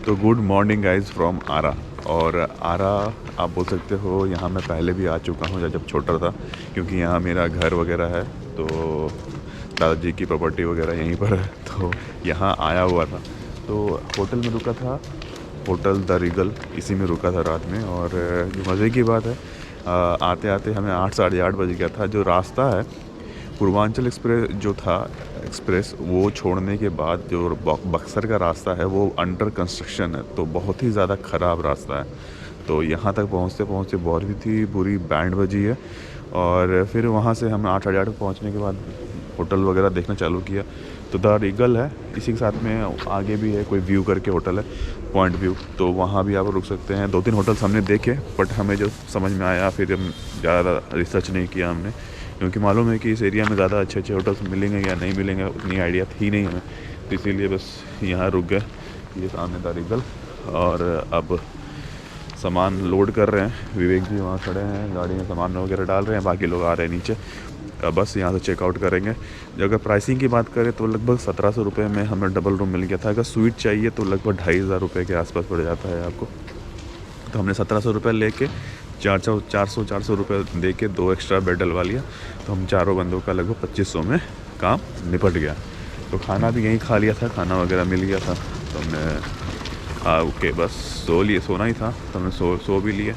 तो good morning guys from आरा। और आरा आप बोल सकते हो, यहाँ मैं पहले भी आ चुका हूँ जब छोटा था, क्योंकि यहाँ मेरा घर वगैरह है। तो दादाजी की प्रॉपर्टी वगैरह यहीं पर है, तो यहाँ आया हुआ था। तो होटल में रुका था, होटल द रीगल, इसी में रुका था रात में। और जो मज़े की बात है, आते आते हमें 8 साढ़े 8 बज गया था। जो रास्ता है पूर्वांचल एक्सप्रेस जो था एक्सप्रेस, वो छोड़ने के बाद जो बक्सर का रास्ता है वो अंडर कंस्ट्रक्शन है, तो बहुत ही ज़्यादा ख़राब रास्ता है। तो यहाँ तक पहुँचते पहुँचते बहुत ही थी बुरी बैंड बजी है। और फिर वहाँ से हम 8 साढ़े 8 पहुँचने के बाद होटल वगैरह देखना चालू किया। तो द रीगल है, इसी के साथ में आगे भी है कोई व्यू करके होटल है, पॉइंट व्यू, तो वहाँ भी आप रुक सकते हैं। 2-3 होटल्स हमने देखे, बट हमें जो समझ में आया, फिर हम ज़्यादा रिसर्च नहीं किया हमने, क्योंकि मालूम है कि इस एरिया में ज़्यादा अच्छे अच्छे होटल्स मिलेंगे या नहीं मिलेंगे उतनी आइडिया थी नहीं हमें, तो इसीलिए बस यहाँ रुक गए। ये सामने द रीगल। और अब सामान लोड कर रहे हैं, विवेक जी वहाँ खड़े हैं, गाड़ी में सामान वगैरह डाल रहे हैं, बाकी लोग आ रहे हैं नीचे। बस यहाँ से चेकआउट करेंगे। अगर प्राइसिंग की बात करें तो लगभग 1700 रुपये में हमें डबल रूम मिल गया था। अगर स्वीट चाहिए तो लगभग 2500 रुपये के आसपास पड़ जाता है आपको। तो हमने 1700 रुपये लेके 400 रुपये दे के 2 एक्स्ट्रा बेड डलवा लिया। तो हम चारों बंदों का लगभग 2500 में काम निपट गया। तो खाना भी यहीं खा लिया था, खाना वगैरह मिल गया था। तो हमने ओके बस सोना ही था, तो हमने सो भी लिए।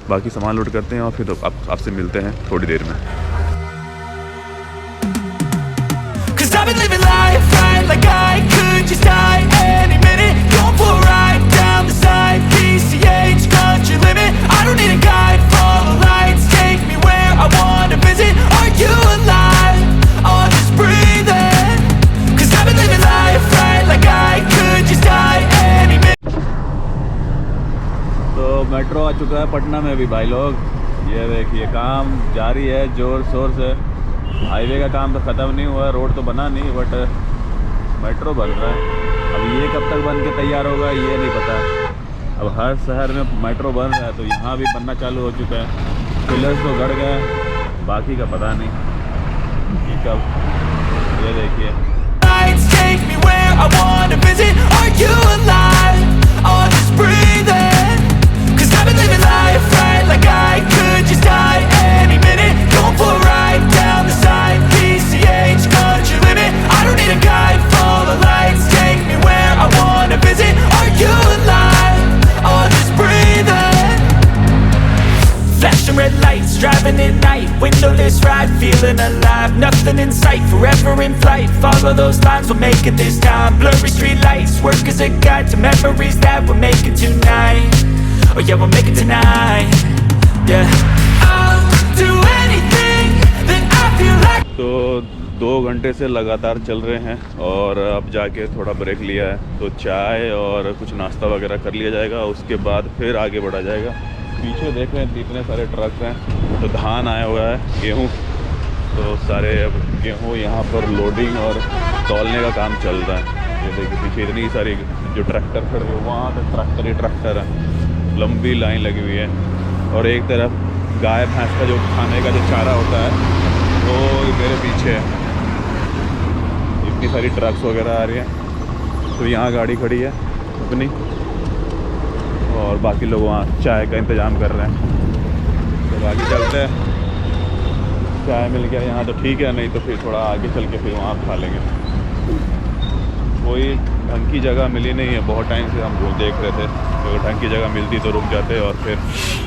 बाकी सामान लोड करते हैं और फिर आपसे मिलते हैं थोड़ी देर में। I've been living life right like I could just die any minute. Going for a ride down the side, PCH, country limit. I don't need a guide, follow lights, take me where I wanna visit. Are you alive? Or just breathing? 'Cause I've been living life right like I could just die any minute. तो metro आ चुका है पटना में भी भाई लोग। ये देखिए काम जारी है जोर शोर से। हाईवे का काम तो ख़त्म नहीं हुआ, रोड तो बना नहीं, बट मेट्रो बन रहा है। अब ये कब तक बन के तैयार होगा ये नहीं पता। अब हर शहर में मेट्रो बन रहा है, तो यहाँ भी बनना चालू हो चुका है। पिलर्स तो गड़ गए, बाकी का पता नहीं कि कब। ये देखिए Take me where I wanna visit. Are you alive? Or just breathing? 'Cause I've been living life right like I could just die any minute. Going for a ride down the side, PCH, country limit. I don't need a guide, follow lights, take me where I wanna visit. Are you alive? Or just breathing? Flashing red lights, driving at night, windowless ride, feeling alive. Nothing in sight, forever in flight. Follow those lines, we'll make it this time. Blurry street lights, work as a guide to memories that we're making tonight. Oh yeah, we'll make it tonight. Yeah, I'll do anything that I feel like. तो 2 घंटे से लगातार चल रहे हैं और अब जाके थोड़ा ब्रेक लिया है, तो चाय और कुछ नाश्ता वगैरह कर लिया जाएगा। उसके बाद फिर आगे बढ़ा जाएगा। पीछे देख रहे हैं इतने सारे ट्रक हैं, तो धान आया हुआ है, गेहूँ, तो सारे अब गेहूँ यहाँ पर लोडिंग और तौलने का काम चल रहा है। ये देखिए पीछे इतनी सारी जो ट्रैक्टर खड़े हैं, वहाँ तक ट्रैक्टर ही ट्रैक्टर है, लंबी लाइन लगी हुई है। और एक तरफ गाय भैंस का जो खाने का जो चारा होता है वो मेरे पीछे है। इतनी सारी ट्रक्स वगैरह आ रही हैं, तो यहाँ गाड़ी खड़ी है अपनी, और बाकी लोग वहाँ चाय का इंतज़ाम कर रहे हैं। तो आगे चलते हैं, चाय मिल गया यहाँ तो ठीक है, नहीं तो फिर थोड़ा आगे चल के फिर वहाँ खा लेंगे। कोई ढंग की जगह मिली नहीं है, बहुत टाइम से हम देख रहे थे, तो ढंग की जगह मिलती तो रुक जाते और फिर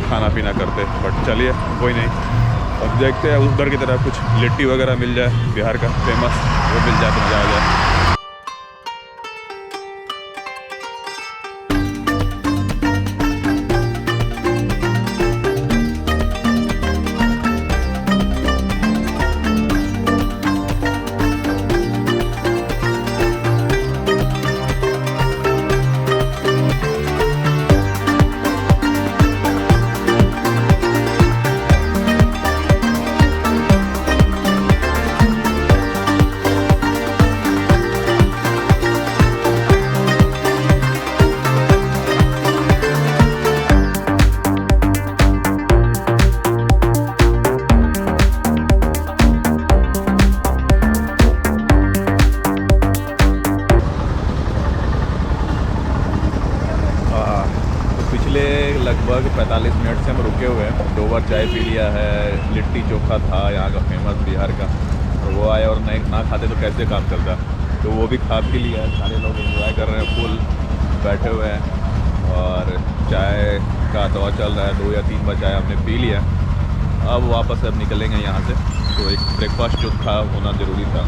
खाना पीना करते, बट चलिए कोई नहीं। अब देखते हैं उस दर की तरह कुछ लिट्टी वगैरह मिल जाए, बिहार का फेमस, वो मिल जाए तो मज़ा आ जाए। लगभग 45 मिनट से हम रुके हुए हैं। 2 बार चाय पी लिया है, लिट्टी चोखा था यहाँ का फेमस बिहार का, और वो आए और नहीं ना खाते तो कैसे काम चलता। तो वो भी खा पी लिया है, सारे लोग एंजॉय कर रहे हैं, फुल बैठे हुए हैं और चाय का दौर चल रहा है। 2 या 3 बार चाय हमने पी लिया। अब वापस अब निकलेंगे यहाँ से। तो एक ब्रेकफास्ट जो था होना ज़रूरी था,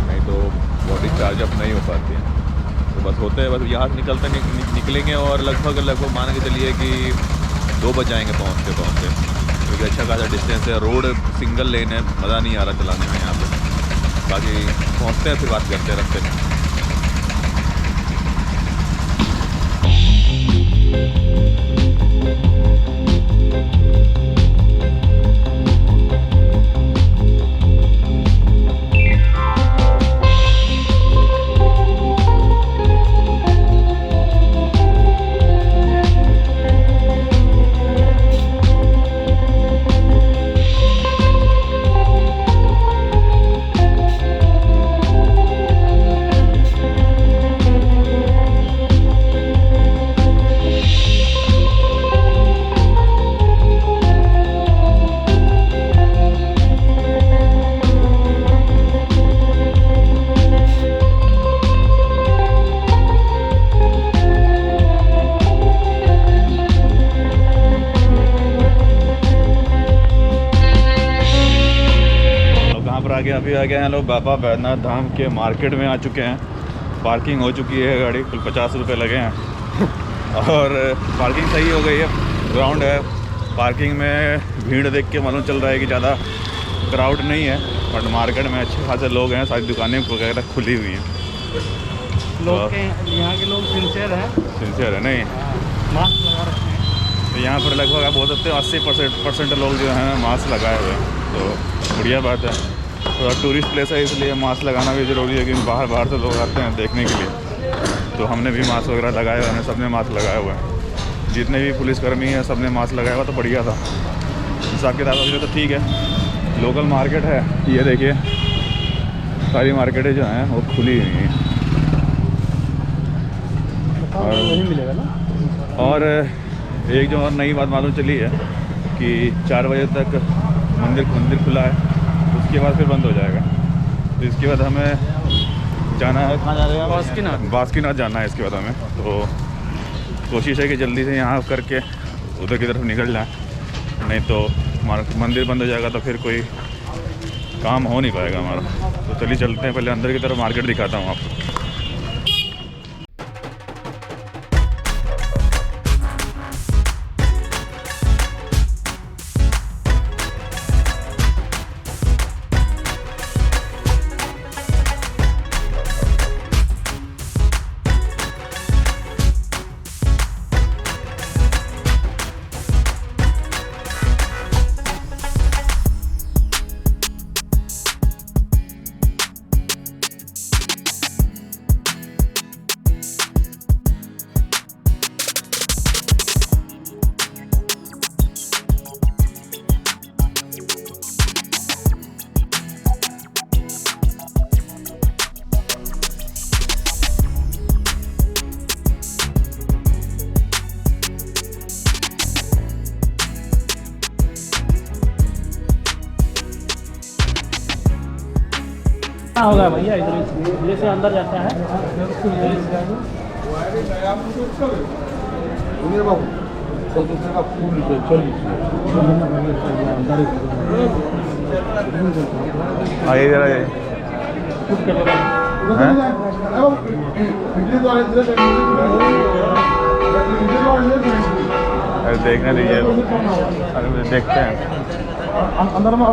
नहीं तो बॉडी चार्ज अप नहीं हो पाती है। तो बस होते हैं, बस यहाँ से निकलेंगे और लगभग मान के चलिए कि 2 बज जाएंगे पहुँचते क्योंकि अच्छा खासा डिस्टेंस है। रोड सिंगल लेन है, मज़ा नहीं आ रहा चलाने में यहाँ पे। बाकी पहुँचते हैं, फिर बात करते हैं रास्ते में। अभी आ गए हैं लोग बाबा बैद्यनाथ धाम के मार्केट में आ चुके हैं। पार्किंग हो चुकी है, गाड़ी कुल 50 रुपये लगे हैं और पार्किंग सही हो गई है, ग्राउंड है। पार्किंग में भीड़ देख के मालूम चल रहा है कि ज़्यादा क्राउड नहीं है, बट मार्केट में अच्छे खासे लोग हैं, सारी दुकानें वगैरह खुली हुई हैं। लोग के यहाँ के लोग सिंसियर है नहीं, मास्क लगा रखे हैं। तो यहाँ पर लगभग आप बोल सकते हो 80% लोग जो हैं मास्क लगाए हुए हैं, तो बढ़िया बात है। थोड़ा टूरिस्ट प्लेस है इसलिए मास्क लगाना भी ज़रूरी है, क्योंकि बाहर से लोग आते हैं देखने के लिए। तो हमने भी मास्क वगैरह लगाए हुए हैं, सब ने मास्क लगाया हुआ है, जितने भी पुलिसकर्मी हैं सब ने मास्क लगाया हुआ, तो बढ़िया था। हिसाब किताब अभी तो ठीक है। लोकल मार्केट है, ये देखिए सारी मार्केटें जो हैं वो खुली हुई हैं। और वही मिलेगा ना। और एक जो और नई बात मालूम चली है कि 4 बजे तक मंदिर खुला है, उसके बाद फिर बंद हो जाएगा। तो इसके बाद हमें जाना है, कहाँ जा रहे हैं? बासुकीनाथ जाना है इसके बाद हमें। तो कोशिश है कि जल्दी से यहाँ करके उधर की तरफ निकल जाए, नहीं तो मंदिर बंद हो जाएगा तो फिर कोई काम हो नहीं पाएगा हमारा। तो चलिए चलते हैं, पहले अंदर की तरफ मार्केट दिखाता हूँ आपको। होगा भैया, इधर से अंदर जाता है। आइए जरा अरे देखने दीजिए, अरे देखते हैं अंदर में।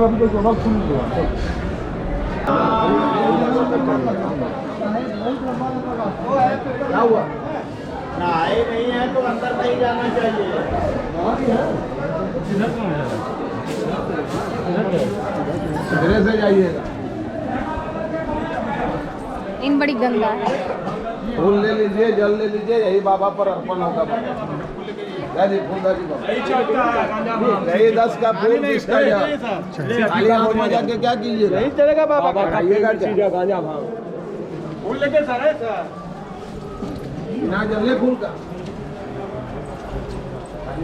क्या हुआ? नहाए नहीं है तो अंदर नहीं जाना चाहिए। धीरे से जाइएगा। इन बड़ी गंगा है। फूल ले लीजिए, जल ले लीजिए, यही बाबा पर अर्पण होगा। यही 10 का फूल 20 का खाली हाथ में जाके क्या कीजिएगा? नहीं चलेगा बाबा, खाइएगा गांजा भांग। फूल लेके सर ना जले फूल का तो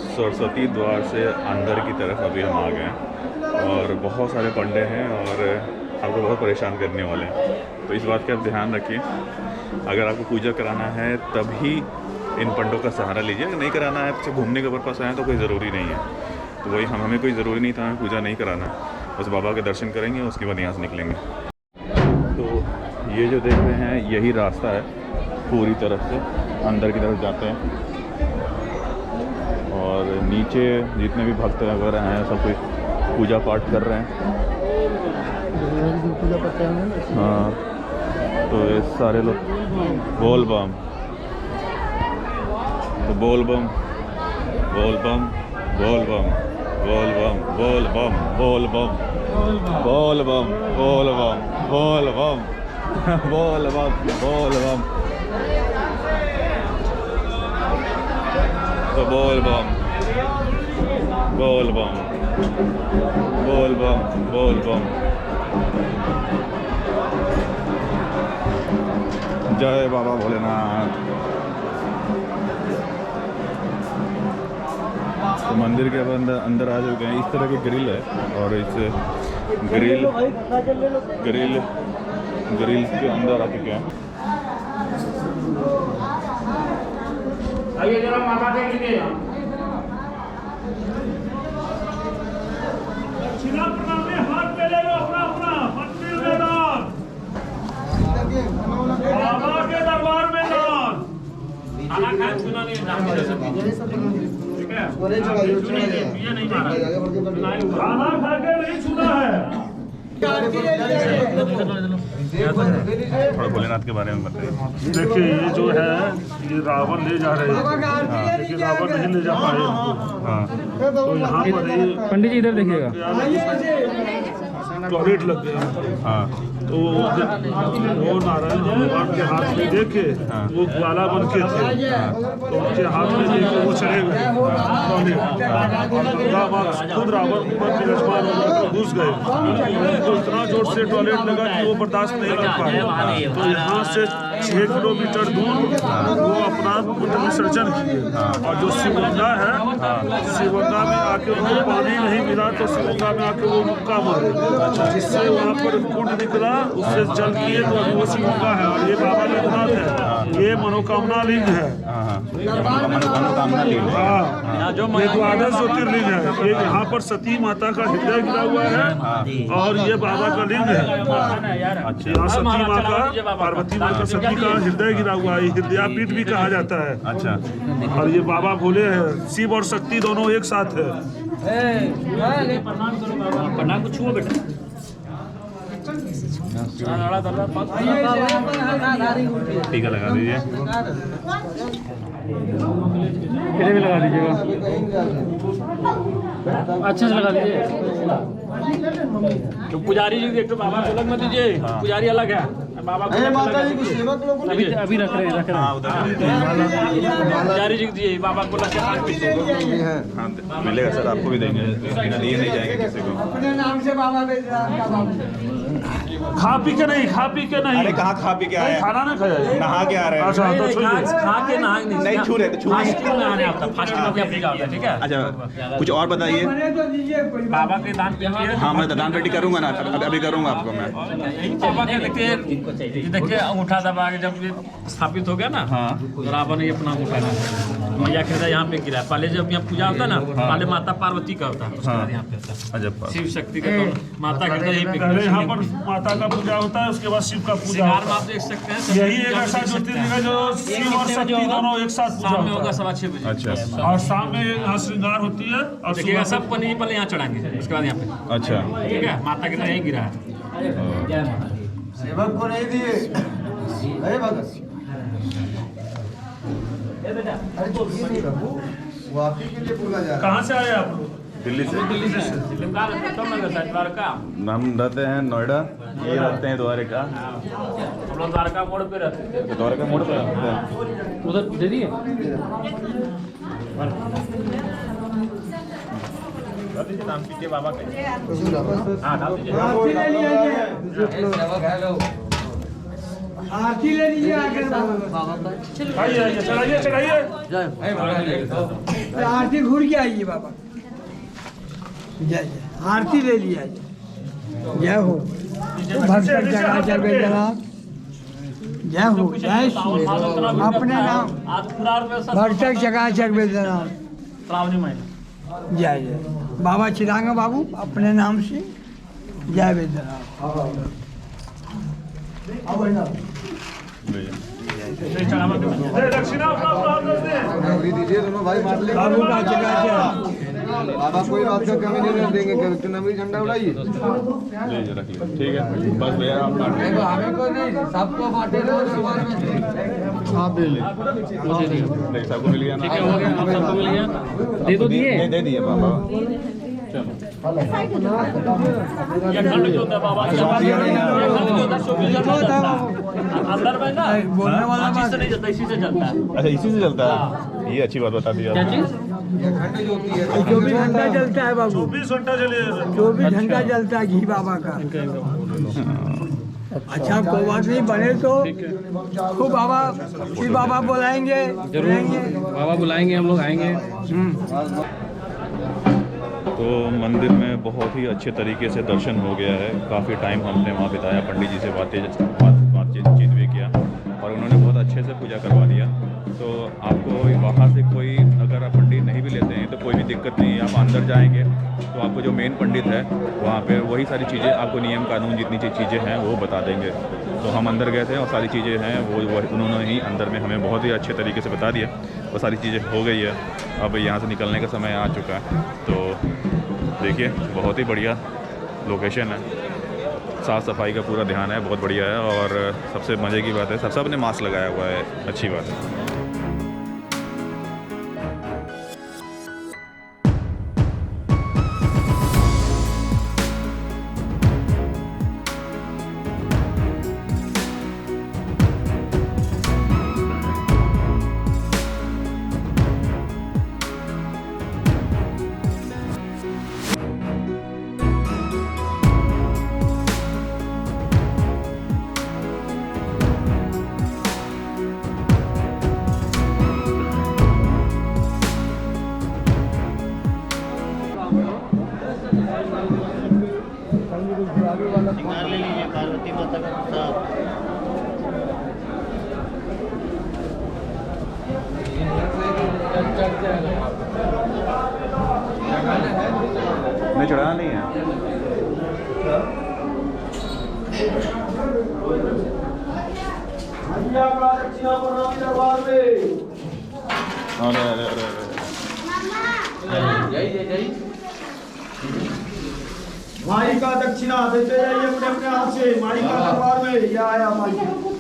सरस्वती द्वार से अंदर की तरफ अभी हम आ गए हैं और बहुत सारे पंडे हैं और आपको बहुत परेशान करने वाले हैं। तो इस बात का आप ध्यान रखिए, अगर आपको पूजा कराना है तभी इन पंडों का सहारा लीजिए। अगर नहीं कराना है, सिर्फ घूमने के पर्पस आए तो कोई ज़रूरी नहीं है। तो वही हमें कोई ज़रूरी नहीं था, हमें पूजा नहीं कराना, बस बाबा के दर्शन करेंगे, उसके बाद यहाँ से निकलेंगे। तो ये जो देख रहे हैं यही रास्ता है, पूरी तरफ से अंदर की तरफ जाते हैं और नीचे जितने भी भक्त वगैरह हैं सब कोई पूजा पाठ कर रहे हैं। हाँ, तो ये सारे लोग बोल बम, तो बोल बम बोल बम बोल बम बोल बम बोल बम बोल बम बोल बम बोल बम बोल बम बोल बम बोल बम, तो बोल बम बोल बम बोल बम बोल बम। जय बाबा भोलेनाथ। तो मंदिर के अंदर आ चुके हैं। इस तरह की ग्रिल है और इस ग्रिल के अंदर आ चुके हैं। आइए जरा माता के लीजिए दक्षिणा प्रणाम में हाथ पे ले लो अपना अपना मंदिर में दान, बाबा के दरबार में दान। खाना खाए छूना नहीं, ठीक है? नहीं खाना खा के नहीं छूना है। थोड़ा भोलेनाथ के बारे में बताइए। देखिए ये जो है ये रावण ले जा रहे हैं, लेकिन रावण नहीं ले जा पाए इनको। हाँ, तो यहाँ पर पंडित जी इधर देखिएगा, टॉयलेट लग गया। हाँ, तो वो नारायण भगवान के हाथ में देखे वो ग्वाला बन के थे, तो उनके हाथ में देखे वो चले गए टॉयलेट। खुद रावण पर विराजमान होकर घुस गए, तो इतना जोर से टॉयलेट लगा कि वो बर्दाश्त नहीं कर पाए। तो यहाँ से 6 किलोमीटर दूर वो अपना विसर्जन किए। और जो शिवगंगा है, शिवगंगा में आके उनको पानी नहीं मिला तो शिवगंगा में आके वो मुक्का मारे, जिससे वहाँ पर कुंड निकला, उससे जल किए तो अभी वो शिवगंगा है। और ये बाबा लोकनाथ है, ये मनोकामना लिंग है। मनोकामना लिंग। हाँ, ये द्वादश ज्योतिर्लिंग है। ये यहाँ पर सती माता का हृदय गिरा हुआ है और ये बाबा का लिंग है। अच्छा, यहाँ सती माँ का, पार्वती माँ का सती का हृदय गिरा हुआ है, हृदयापीठ भी कहा जाता है। अच्छा, और ये बाबा भोले हैं, शिव और शक्ति दोनों एक साथ है। पन्ना कुछ हुआ बेटा, टीका लगा दीजिए। कितने में लगा दीजिएगा, अच्छे से लगा दीजिए। तो पुजारी जी देख, तो बाबा को अलग मत दीजिए, पुजारी अलग है, बाबा को माता जी की सेवक लोग अभी रख रहे हैं। हाँ, उधर पुजारी जी दिए, बाबा को लग हाँ, मिलेगा सर, आपको भी देंगे, बिना लिए नहीं जाएंगे किसी को। अपने नाम से बाबा भेज रहा है। खा पी के नहीं, खा पी के नहीं। अरे कहाँ खा पी के आए? खाना ना खाया है। नहा के आ रहे हैं। अच्छा, तो छूइए। खा के नहा नहीं छू रहे, तो छू फास्टिंग में आने आता, फास्टिंग में अफ्रीका होता है, ठीक है? अच्छा, कुछ और बताइए। बाबा के दान पेटी है। हाँ, मैं दान पेटी करूँगा ना, अभी करूँगा आपको मैं। बाबा के देखिए अंगूठा दबा के जब ये स्थापित हो गया ना, तो रावण ने अपना अंगूठा मैया के हृदय यहाँ पे गिरा। पहले जब यहाँ पूजा होता ना, पहले माता पार्वती का होता है, उसके बाद यहाँ पे होता है शिव शक्ति का। तो माता के हृदय पे पहले यहाँ पर माता का पूजा होता है, उसके बाद शिव का पूजा होता है। आप देख सकते हैं, यही एक ऐसा ज्योतिर्लिंग है जो शिव और शक्ति दोनों एक साथ पूजा शाम में होगा होता है। 6:15 बजे। अच्छा, और शाम में यहाँ श्रृंगार होती है और देखिएगा सुबह सब पनीर पहले यहाँ चढ़ाएंगे, उसके बाद यहाँ पे, अच्छा, ठीक है? माता के हृदय यहीं गिरा है। सेवक को नहीं दिए, अरे भगत अरे तो ये नहीं बाबू, वो आप ही के लिए बोला जा रहा है। कहाँ से आए आप लोग? दिल्ली से। दिल्ली से कहाँ रहते? कब नगर साइड द्वारका। हम रहते हैं नोएडा, ये रहते हैं द्वारका। हम लोग द्वारका मोड़ पे रहते थे। द्वारका मोड़ पे रहते हैं। उधर दे दिए। नाम कीजिए बाबा का। हाँ डाल दीजिए। आरती ले लीजिए आगे आइए चढ़ाइए चढ़ाइए। आरती घूर के आइए बाबा। जय जय आरती ले लिया जय हो भक्त जगह बैद्यनाथ जय हो जय श्री अपने नाम आज पूरा रुपये भक्त जगह बैद्यनाथ श्रावणी महीना। जय जय बाबा चिरांगा बाबू अपने नाम से जय बैद्यनाथ। दक्षिणा अपना दीजिए दोनों भाई बांट लेंगे। बाबू का जगह बाबा कोई बात का कमी नहीं रहने देंगे। नवी झंडा उड़ाइए। ले रख लीजिए, ठीक है बस भैया आप काट लीजिए। हमें को नहीं सबको बांटे दो। आप दे ले सबको मिल गया ना? ठीक है हो गया, आप सबको मिल गया। दे दो दिए। दे दिए बाबा। ये खंड जो था बाबा ये खंड जो था 24 घंटा चलता है। अंदर में ना बोलने वाला चीज से नहीं चलता, इसी से चलता है। अच्छा इसी से चलता है, ये अच्छी बात बता दी क्या आपने। चीज? 24 घंटा चलता है बाबू 24 घंटा चलिए। 24 घंटा चलता है घी बाबा का। अच्छा कोई बात नहीं बने तो खूब बाबा फिर बाबा बुलाएंगे बाबा बुलाएंगे, हम लोग आएंगे। तो मंदिर में बहुत ही अच्छे तरीके से दर्शन हो गया है। काफ़ी टाइम हमने वहाँ बिताया, पंडित जी से बातचीत भी किया और उन्होंने बहुत अच्छे से पूजा करवा दिया। तो आपको वहाँ से कोई अगर आप पंडित नहीं भी लेते हैं तो कोई भी दिक्कत नहीं है। आप अंदर जाएंगे तो आपको जो मेन पंडित है वहाँ पे वही सारी चीज़ें आपको नियम कानून जितनी चीज़ें हैं वो बता देंगे। तो हम अंदर गए थे और सारी चीज़ें हैं वो उन्होंने ही अंदर में हमें बहुत ही अच्छे तरीके से बता दिया। वो सारी चीज़ें हो गई है। अब यहाँ से निकलने का समय आ चुका है। तो देखिए बहुत ही बढ़िया लोकेशन है, साफ़ सफाई का पूरा ध्यान है, बहुत बढ़िया है। और सबसे मज़े की बात है सब ने मास्क लगाया हुआ है, अच्छी बात है। नहीं चढ़ाना नहीं है। अरे अरे अरे माई का दक्षिणा देते जाइए अपने अपने हाथ से। माई का दरबार में ये आया माई।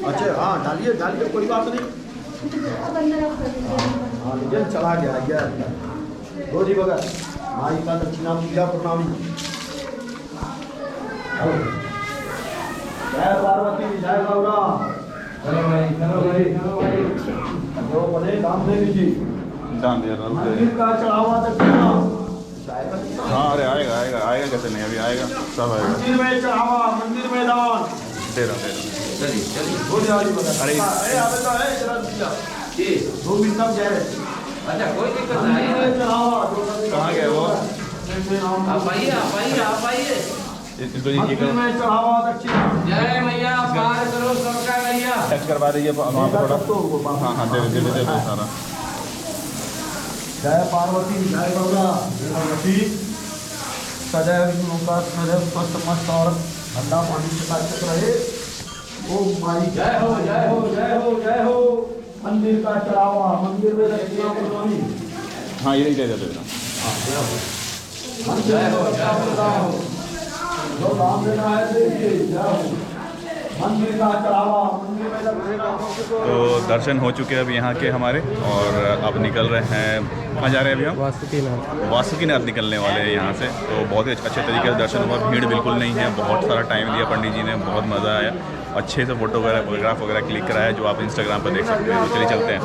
अच्छा हाँ डालिए डालिए कोई बात नहीं। हाँ लीजिए चला गया ये दो जी बगैर माई का दक्षिणा पूजा प्रणामी। जय पार्वती जय गौरा। चलो भाई जो बोले दाम दे दीजिए। दान दिया मंदिर का चढ़ावा दक्षिणा। हाँ अरे आएगा आएगा आएगा, कैसे नहीं अभी आएगा, सब आएगा। मंदिर में चढ़ावा मंदिर में दान। दे रहा अरे अरे दो मिनट तक जाए। अच्छा कोई दिक्कत नहीं है। कहाँ गए वो? आप आइए इसको ये मंदिर में चढ़ावा दक्षिणा। जय मैया पार करो सबका मैया। टच करवा दीजिए वहाँ पे थोड़ा। हाँ हाँ दे सारा। जय पार्वती जय गौरा। भगवती सदैव विष्णु सदैव स्वस्थ मस्त और ठंडा पानी से ताकत रहे। ओम माई जय हो जय हो जय हो जय हो। मंदिर का चढ़ावा मंदिर में दक्षिणा प्रणामी। हाँ यही दे देते जय हो जय हो जो दाम देना है देखिए जय हो। मंदिर का चढ़ावा, मंदिर में जब तो दर्शन हो चुके हैं अब यहाँ के हमारे, और अब निकल रहे हैं। कहाँ जा रहे हैं अभी हम? वासुकीनाथ निकलने वाले हैं यहाँ से। तो बहुत ही अच्छे तरीके से दर्शन हुआ, भीड़ बिल्कुल नहीं है, बहुत सारा टाइम दिया पंडित जी ने, बहुत मज़ा आया, अच्छे से फोटोग्राफ वगैरह क्लिक कराया जो आप इंस्टाग्राम पर देख सकते हैं। तो चलिए चलते हैं।